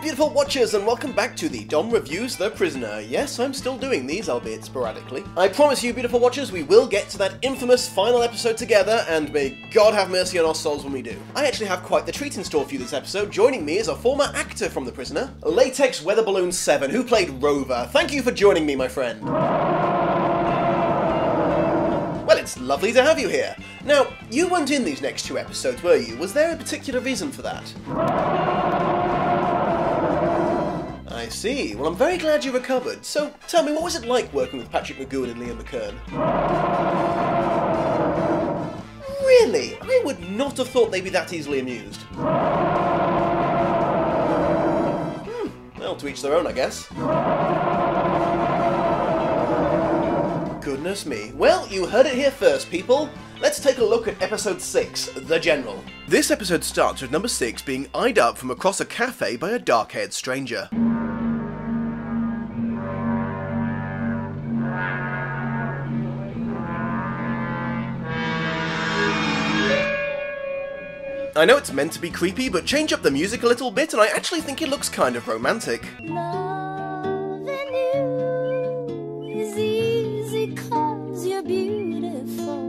beautiful watchers, and welcome back to the Dom Reviews The Prisoner. Yes, I'm still doing these, albeit sporadically. I promise you, beautiful watchers, we will get to that infamous final episode together, and may God have mercy on our souls when we do. I actually have quite the treat in store for you this episode. Joining me is a former actor from The Prisoner, Latex Weather Balloon 7, who played Rover. Thank you for joining me, my friend. Well, it's lovely to have you here. Now, you weren't in these next two episodes, were you? Was there a particular reason for that? I see. Well, I'm very glad you recovered. So, tell me, what was it like working with Patrick McGowan and Liam McKern? Really? I would not have thought they'd be that easily amused. Well, to each their own, I guess. Goodness me. Well, you heard it here first, people. Let's take a look at episode 6, The General. This episode starts with number 6 being eyed up from across a cafe by a dark-haired stranger. I know it's meant to be creepy, but change up the music a little bit and I actually think it looks kind of romantic. Loving you is easy 'cause you're beautiful.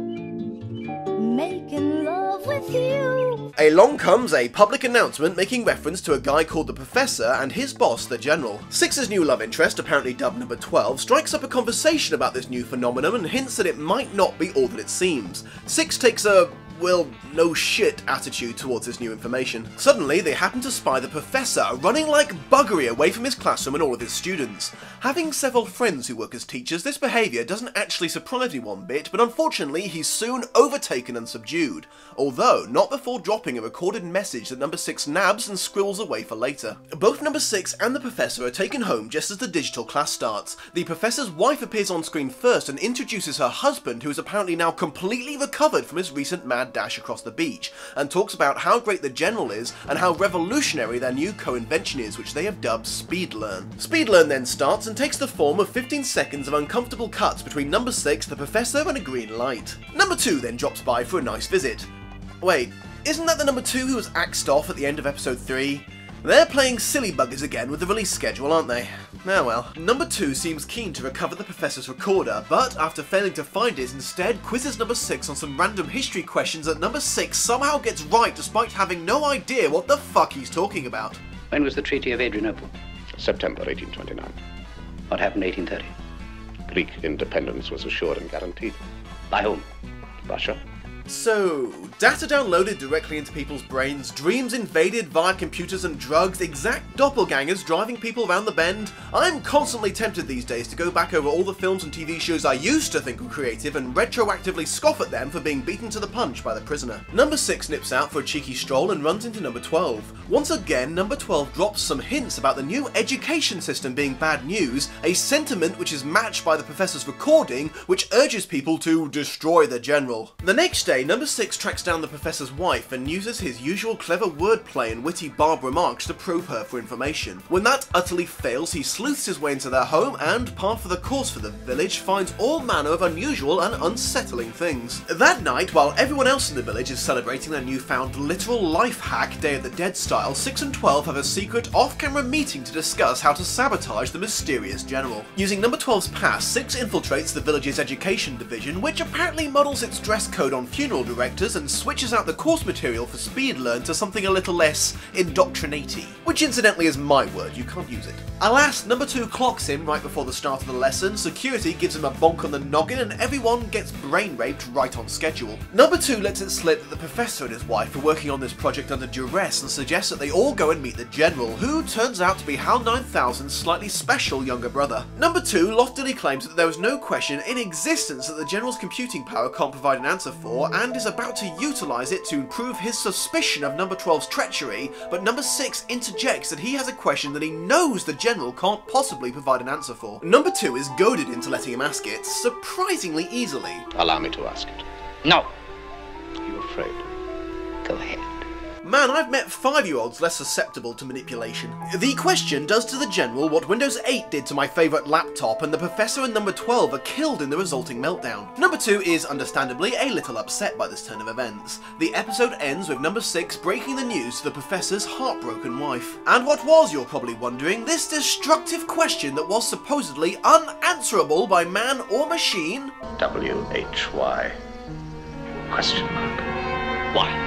Making love with you. Along comes a public announcement making reference to a guy called the Professor and his boss, the General. Six's new love interest, apparently dubbed number 12, strikes up a conversation about this new phenomenon and hints that it might not be all that it seems. Six takes a well, no shit attitude towards this new information. Suddenly, they happen to spy the Professor running like buggery away from his classroom and all of his students. Having several friends who work as teachers, this behaviour doesn't actually surprise me one bit, but unfortunately he's soon overtaken and subdued. Although, not before dropping a recorded message that number 6 nabs and squirrels away for later. Both number 6 and the Professor are taken home just as the digital class starts. The Professor's wife appears on screen first and introduces her husband, who is apparently now completely recovered from his recent mad dash across the beach, and talks about how great the General is and how revolutionary their new co-invention is, which they have dubbed Speed Learn. Speed Learn then starts and takes the form of 15 seconds of uncomfortable cuts between number 6, the Professor, and a green light. Number 2 then drops by for a nice visit. Wait, isn't that the number 2 who was axed off at the end of episode 3? They're playing silly buggers again with the release schedule, aren't they? Oh well. Number 2 seems keen to recover the Professor's recorder, but after failing to find it, instead quizzes number 6 on some random history questions that number 6 somehow gets right despite having no idea what the fuck he's talking about. When was the Treaty of Adrianople? September 1829. What happened in 1830? Greek independence was assured and guaranteed. By whom? Russia. So, data downloaded directly into people's brains, dreams invaded via computers and drugs, exact doppelgangers driving people around the bend. I'm constantly tempted these days to go back over all the films and TV shows I used to think were creative and retroactively scoff at them for being beaten to the punch by the Prisoner. Number 6 nips out for a cheeky stroll and runs into number 12. Once again, number 12 drops some hints about the new education system being bad news, a sentiment which is matched by the Professor's recording, which urges people to destroy the General. The next day, number 6 tracks down the Professor's wife and uses his usual clever wordplay and witty barb remarks to probe her for information. When that utterly fails, he sleuths his way into their home and, par for the course for the village, finds all manner of unusual and unsettling things. That night, while everyone else in the village is celebrating their newfound literal life hack Day of the Dead style, 6 and 12 have a secret off-camera meeting to discuss how to sabotage the mysterious General. Using number 12's pass, 6 infiltrates the village's education division, which apparently models its dress code on funeral directors and switches out the course material for Speed Learn to something a little less indoctrinatey. Which incidentally is my word, you can't use it. Alas, number 2 clocks him right before the start of the lesson, security gives him a bonk on the noggin and everyone gets brain raped right on schedule. Number 2 lets it slip that the Professor and his wife are working on this project under duress and suggests that they all go and meet the General, who turns out to be HAL 9000's slightly special younger brother. Number 2 loftily claims that there was no question in existence that the General's computing power can't provide an answer for, and is about to utilise it to prove his suspicion of number 12's treachery, but number 6 interjects that he has a question that he knows the General can't possibly provide an answer for. Number 2 is goaded into letting him ask it, surprisingly easily. Allow me to ask it. No. Are you afraid? Go ahead. Man, I've met 5-year-olds less susceptible to manipulation. The question does to the general what Windows 8 did to my favourite laptop, and the professor and number 12 are killed in the resulting meltdown. Number 2 is understandably a little upset by this turn of events. The episode ends with number 6 breaking the news to the professor's heartbroken wife. And what was, you're probably wondering, this destructive question that was supposedly unanswerable by man or machine? WHY? Question mark. Why?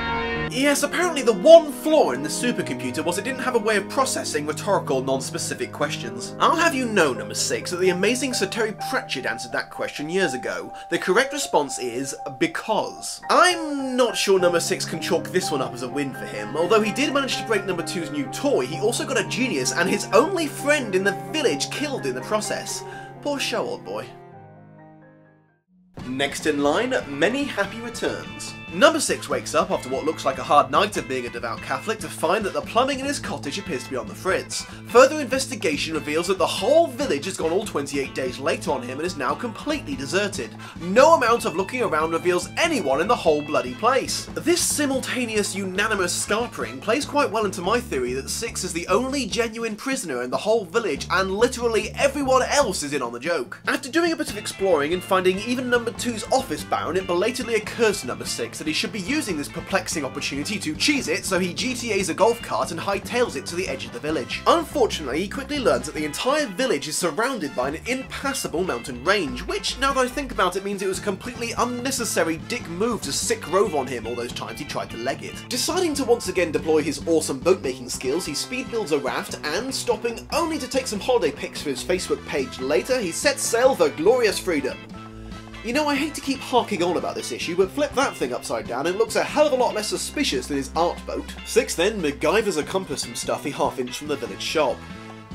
Yes, apparently the one flaw in the supercomputer was it didn't have a way of processing rhetorical, non-specific questions. I'll have you know, number 6, that the amazing Sir Terry Pratchett answered that question years ago. The correct response is because. I'm not sure number 6 can chalk this one up as a win for him. Although he did manage to break number 2's new toy, he also got a genius and his only friend in the village killed in the process. Poor show, old boy. Next in line, many happy returns. Number 6 wakes up after what looks like a hard night of being a devout Catholic to find that the plumbing in his cottage appears to be on the fritz. Further investigation reveals that the whole village has gone all 28 days late on him and is now completely deserted. No amount of looking around reveals anyone in the whole bloody place. This simultaneous unanimous scarpering plays quite well into my theory that 6 is the only genuine prisoner in the whole village and literally everyone else is in on the joke. After doing a bit of exploring and finding even number 2's office bound, it belatedly occurs to number 6 that he should be using this perplexing opportunity to cheese it, so he GTAs a golf cart and hightails it to the edge of the village. Unfortunately, he quickly learns that the entire village is surrounded by an impassable mountain range, which, now that I think about it, means it was a completely unnecessary dick move to sick rove on him all those times he tried to leg it. Deciding to once again deploy his awesome boat-making skills, he speed builds a raft and, stopping only to take some holiday pics for his Facebook page later, he sets sail for glorious freedom. You know, I hate to keep harking on about this issue, but flip that thing upside down and it looks a hell of a lot less suspicious than his art boat. 6 then MacGyver's a compass from stuff he half-inched from the village shop.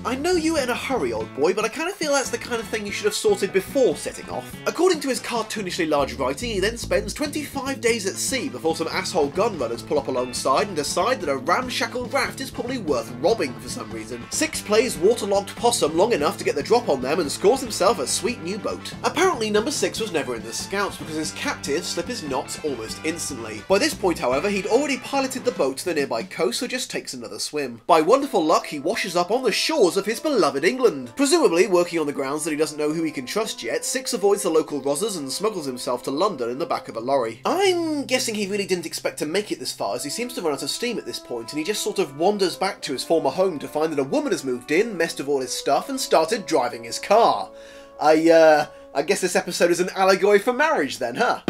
I know you were in a hurry, old boy, but I kind of feel that's the kind of thing you should have sorted before setting off. According to his cartoonishly large writing, he then spends 25 days at sea before some asshole gun runners pull up alongside and decide that a ramshackle raft is probably worth robbing for some reason. 6 plays waterlogged possum long enough to get the drop on them and scores himself a sweet new boat. Apparently number 6 was never in the scouts because his captives slip his knots almost instantly. By this point, however, he'd already piloted the boat to the nearby coast, so just takes another swim. By wonderful luck, he washes up on the shores of his beloved England. Presumably working on the grounds that he doesn't know who he can trust yet, 6 avoids the local rozzers and smuggles himself to London in the back of a lorry. I'm guessing he really didn't expect to make it this far, as he seems to run out of steam at this point, and he just sort of wanders back to his former home to find that a woman has moved in, messed with all his stuff, and started driving his car. I guess this episode is an allegory for marriage then, huh?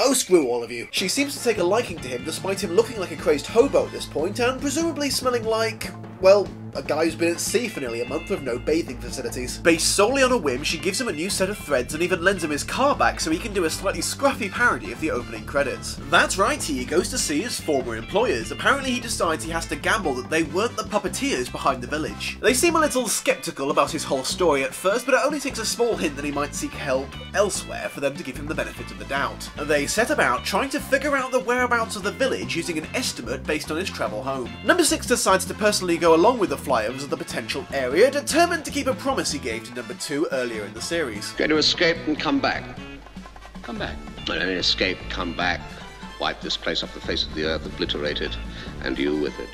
Oh, screw all of you. She seems to take a liking to him despite him looking like a crazed hobo at this point and presumably smelling like, well, a guy who's been at sea for nearly a month with no bathing facilities. Based solely on a whim, she gives him a new set of threads and even lends him his car back so he can do a slightly scruffy parody of the opening credits. That's right, he goes to see his former employers. Apparently he decides he has to gamble that they weren't the puppeteers behind the village. They seem a little skeptical about his whole story at first, but it only takes a small hint that he might seek help elsewhere for them to give him the benefit of the doubt. They set about trying to figure out the whereabouts of the village using an estimate based on his travel home. Number 6 decides to personally go along with the flyovers of the potential area, determined to keep a promise he gave to number 2 earlier in the series. Going to escape and come back. Come back. And then escape, come back, wipe this place off the face of the earth, obliterate it, and you with it.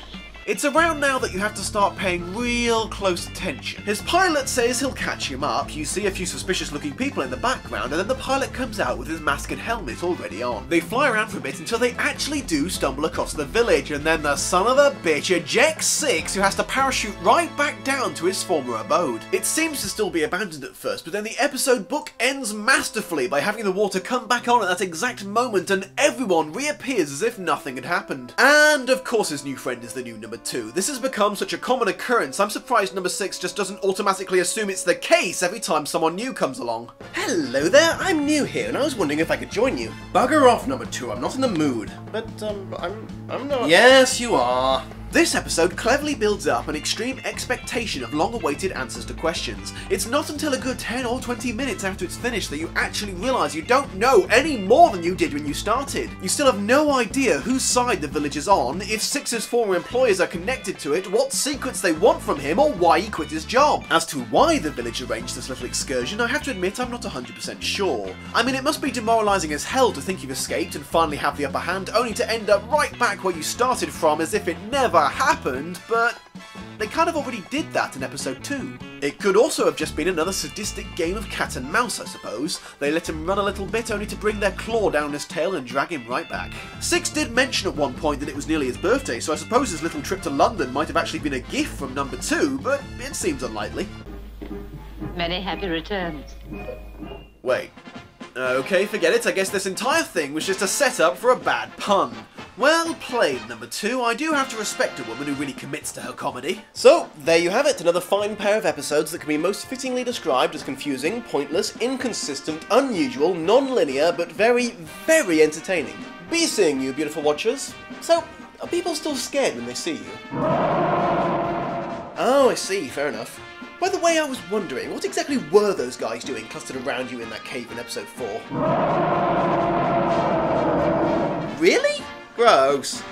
It's around now that you have to start paying real close attention. His pilot says he'll catch him up, you see a few suspicious looking people in the background, and then the pilot comes out with his mask and helmet already on. They fly around for a bit until they actually do stumble across the village, and then the son of a bitch ejects 6, who has to parachute right back down to his former abode. It seems to still be abandoned at first, but then the episode book ends masterfully by having the water come back on at that exact moment and everyone reappears as if nothing had happened. And of course his new friend is the new number 2. This has become such a common occurrence, I'm surprised number 6 just doesn't automatically assume it's the case every time someone new comes along. Hello there, I'm new here and I was wondering if I could join you. Bugger off, number 2, I'm not in the mood. But, I'm not... Yes, you are. This episode cleverly builds up an extreme expectation of long-awaited answers to questions. It's not until a good 10 or 20 minutes after it's finished that you actually realise you don't know any more than you did when you started. You still have no idea whose side the village is on, if Six's former employers are connected to it, what secrets they want from him, or why he quit his job. As to why the village arranged this little excursion, I have to admit I'm not 100% sure. I mean, it must be demoralising as hell to think you've escaped and finally have the upper hand, only to end up right back where you started from as if it never happened, but they kind of already did that in episode 2. It could also have just been another sadistic game of cat and mouse, I suppose. They let him run a little bit only to bring their claw down his tail and drag him right back. Six did mention at one point that it was nearly his birthday, so I suppose his little trip to London might have actually been a gift from number 2, but it seems unlikely. Many happy returns. Wait. Okay, forget it. I guess this entire thing was just a setup for a bad pun. Well played, number 2. I do have to respect a woman who really commits to her comedy. So, there you have it, another fine pair of episodes that can be most fittingly described as confusing, pointless, inconsistent, unusual, non-linear, but very, very entertaining. Be seeing you, beautiful watchers. So, are people still scared when they see you? Oh, I see, fair enough. By the way, I was wondering, what exactly were those guys doing clustered around you in that cave in episode 4? Really? Gross.